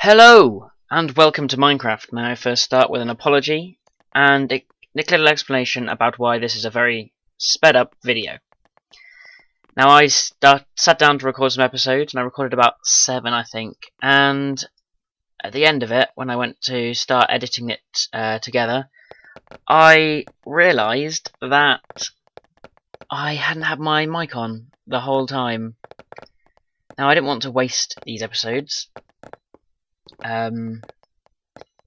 Hello, and welcome to Minecraft. May I first start with an apology and a little explanation about why this is a very sped up video. Now I sat down to record some episodes, and I recorded about 7 I think, and at the end of it, when I went to start editing it together, I realised that I hadn't had my mic on the whole time. Now I didn't want to waste these episodes,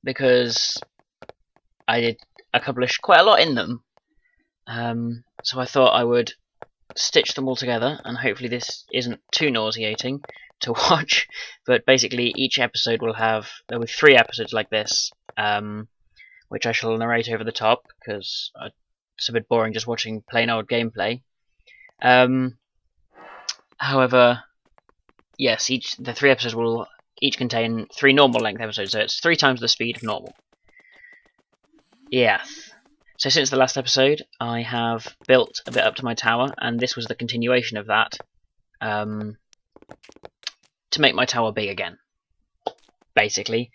because I published quite a lot in them, so I thought I would stitch them all together, and hopefully this isn't too nauseating to watch. But basically each episode there'll be 3 episodes like this, which I shall narrate over the top, because it's a bit boring just watching plain old gameplay. However, yes, the 3 episodes will each contain 3 normal length episodes, so it's 3 times the speed of normal. Yeah. So since the last episode, I have built a bit up to my tower, and this was the continuation of that, to make my tower big again. Basically,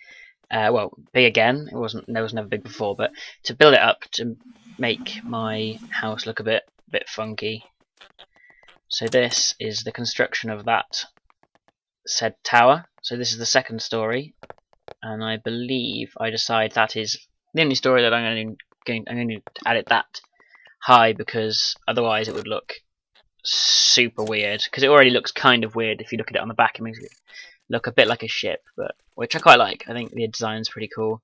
well, big again. It was never big before, but to build it up to make my house look a bit funky. So this is the construction of that said tower. So this is the 2nd story, and I believe I decide that is the only story that I'm going to add it that high, because otherwise it would look super weird. Because it already looks kind of weird if you look at it on the back. It makes it look a bit like a ship, but which I quite like. I think the design's pretty cool.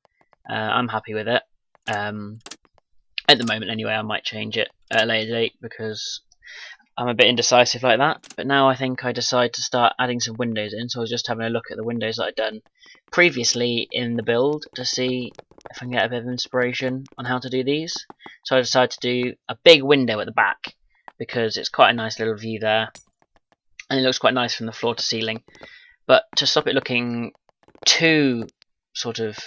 I'm happy with it. At the moment, anyway. I might change it at a later date because I'm a bit indecisive like that, but now I think I decide to start adding some windows in. So I was just having a look at the windows that I'd done previously in the build to see if I can get a bit of inspiration on how to do these. So I decided to do a big window at the back, because it's quite a nice little view there, and it looks quite nice from the floor to ceiling. But to stop it looking too sort of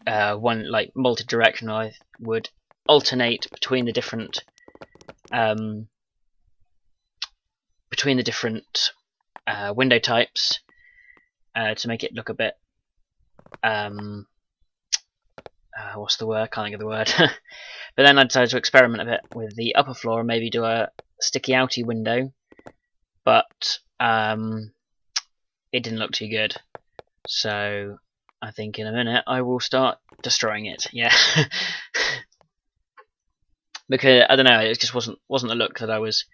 multi-directional, I would alternate between the different window types to make it look a bit what's the word? I can't think of the word. But then I decided to experiment a bit with the upper floor and maybe do a sticky outy window, but it didn't look too good. So I think in a minute I will start destroying it. Yeah. Because I don't know, it just wasn't the look that I was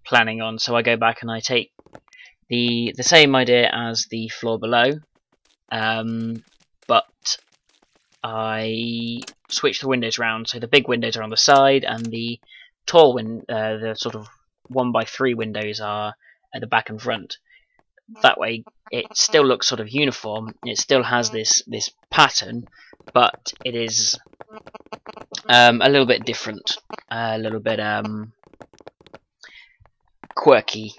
planning on. So I go back and I take the same idea as the floor below, but I switch the windows around. So the big windows are on the side, and the tall the sort of 1x3 windows are at the back and front. That way it still looks sort of uniform. It still has this pattern, but it is a little bit different, a little bit quirky.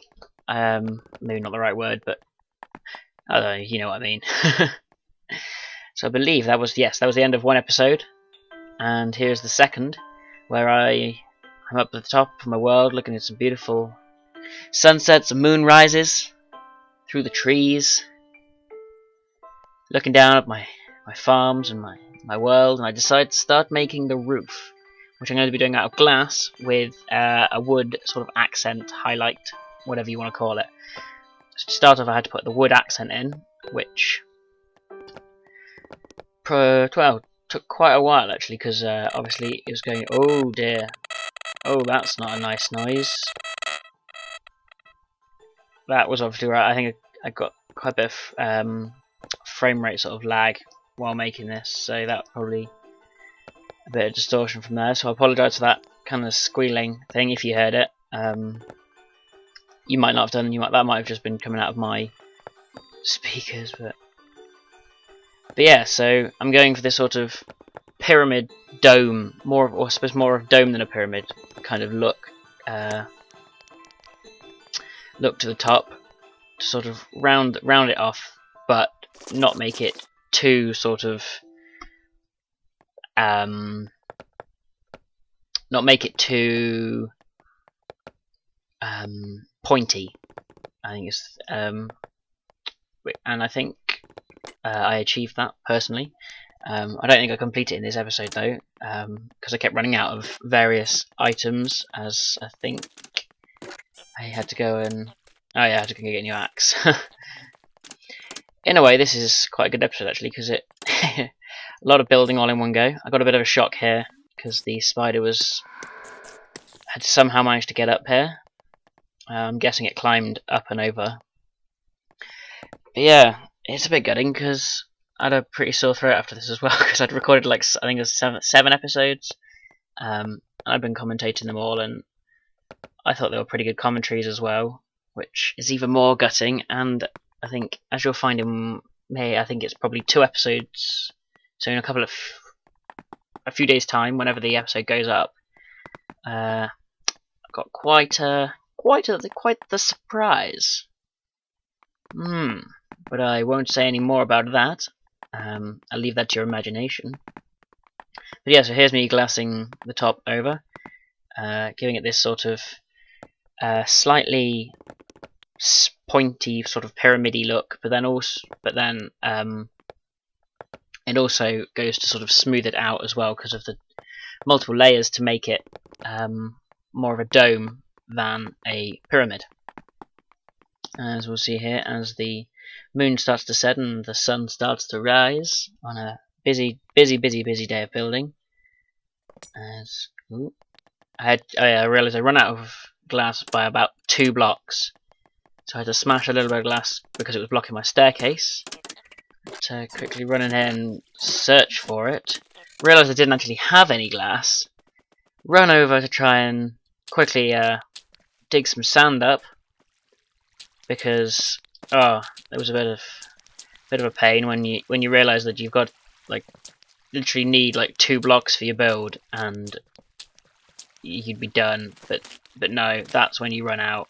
Maybe not the right word, but I don't know, you know what I mean. So I believe that was the end of 1 episode, and here's the 2nd, where I'm up at the top of my world looking at some beautiful sunsets and moonrises through the trees, looking down at my farms and my world, and I decided to start making the roof, which I'm going to be doing out of glass with a wood sort of accent highlight, whatever you want to call it. So to start off, I had to put the wood accent in, which took quite a while actually, because obviously it was going, oh dear, oh that's not a nice noise. That was obviously right. I think I got quite a bit of frame rate sort of lag while making this, so that probably a bit of distortion from there. So I apologise for that kind of squealing thing if you heard it. You might not have done. That might have just been coming out of my speakers, but yeah. So I'm going for this sort of pyramid dome, I suppose more of dome than a pyramid kind of look. Look to the top to sort of round it off, but not make it too sort of not make it too pointy. I think it's and I think I achieved that personally. I don't think I completed it in this episode though, because I kept running out of various items. As I think I had to go and I had to go get a new axe. In a way, this is quite a good episode actually, because it a lot of building all in one go. I got a bit of a shock here because the spider had somehow managed to get up here. I'm guessing it climbed up and over. But yeah, it's a bit gutting because I had a pretty sore throat after this as well, because I'd recorded like I think it was seven episodes. And I've been commentating them all, and I thought they were pretty good commentaries as well, which is even more gutting. And I think, as you'll find in May, I think it's probably 2 episodes. So in a few days' time, whenever the episode goes up, I've got quite the surprise. But I won't say any more about that. I'll leave that to your imagination. But yeah, so here's me glassing the top over, giving it this sort of slightly pointy, sort of pyramidy look. But then it also goes to sort of smooth it out as well because of the multiple layers to make it more of a dome than a pyramid. As we'll see here, as the moon starts to set and the sun starts to rise on a busy day of building. I realised I run out of glass by about 2 blocks, so I had to smash a little bit of glass because it was blocking my staircase. To quickly run in here and search for it. Realised I didn't actually have any glass. Run over to try and quickly dig some sand up, because there was a bit of a pain when you realise that you've got literally need 2 blocks for your build and you'd be done, but no, that's when you run out.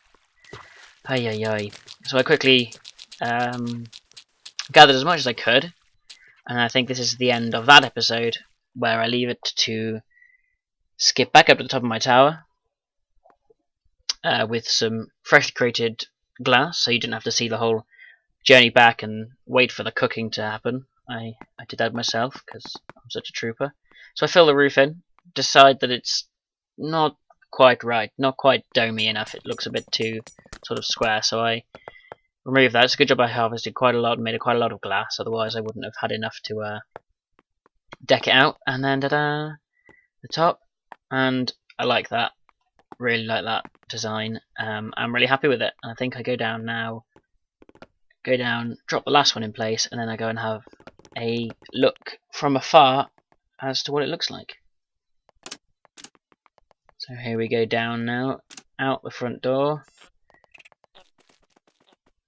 Ay. So I quickly gathered as much as I could, and I think this is the end of that episode, where I leave it to skip back up to the top of my tower with some freshly created glass, so you didn't have to see the whole journey back and wait for the cooking to happen. I did that myself because I'm such a trooper. So I fill the roof in, decide that it's not quite right, not quite domey enough, it looks a bit too sort of square, so I remove that. It's a good job I harvested quite a lot, made quite a lot of glass, otherwise I wouldn't have had enough to deck it out. And then the top, and I like that, really like that design. I'm really happy with it. I think I go down, drop the last one in place, and then I go and have a look from afar as to what it looks like. So here we go down now, out the front door.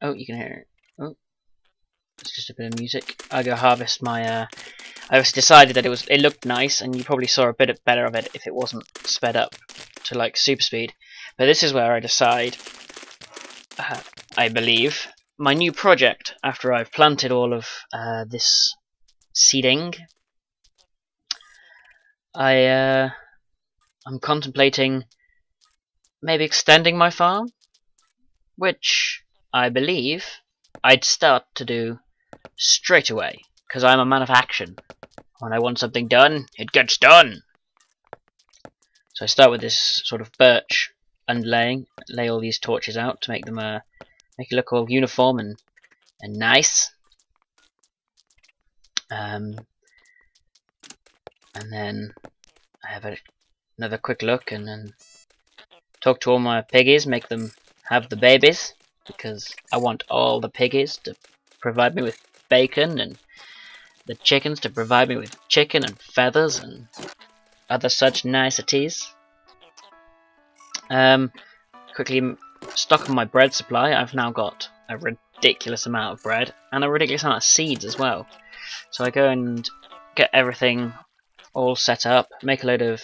Oh, you can hear it. Oh, it's just a bit of music. I go harvest my. I just decided that it looked nice, and you probably saw a bit better of it if it wasn't sped up to super speed. But this is where I decide, I believe, my new project after I've planted all of this seeding. I'm contemplating maybe extending my farm, which I believe I'd start to do straight away, because I'm a man of action. When I want something done, it gets done. So I start with this sort of birch underlaying, lay all these torches out to make them make it look all uniform and nice. And then I have another quick look and then talk to all my piggies, make them have the babies, because I want all the piggies to provide me with bacon and the chickens to provide me with chicken and feathers and other such niceties. Quickly stock on my bread supply. I've now got a ridiculous amount of bread and a ridiculous amount of seeds as well. So I go and get everything all set up, make a load of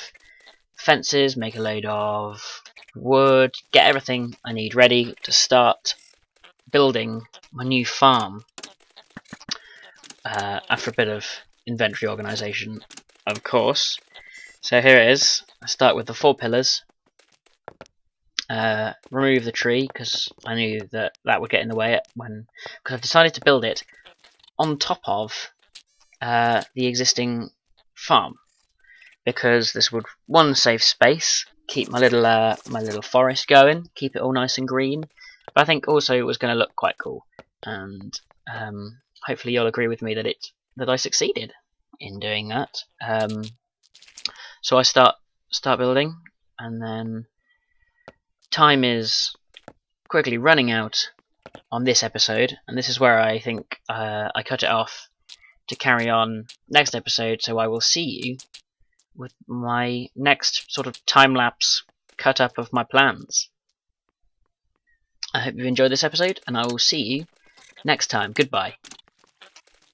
fences, make a load of wood, get everything I need ready to start building my new farm. After a bit of inventory organisation, of course. So here it is. I start with the 4 pillars. Remove the tree because I knew that would get in the way because I've decided to build it on top of the existing farm, because this would, one, save space, keep my little forest going, keep it all nice and green, but I think also it was going to look quite cool, and hopefully you'll agree with me that I succeeded in doing that. So I start building, and then time is quickly running out on this episode, and this is where I think I cut it off to carry on next episode, so I will see you with my next sort of time-lapse cut-up of my plans. I hope you've enjoyed this episode, and I will see you next time. Goodbye.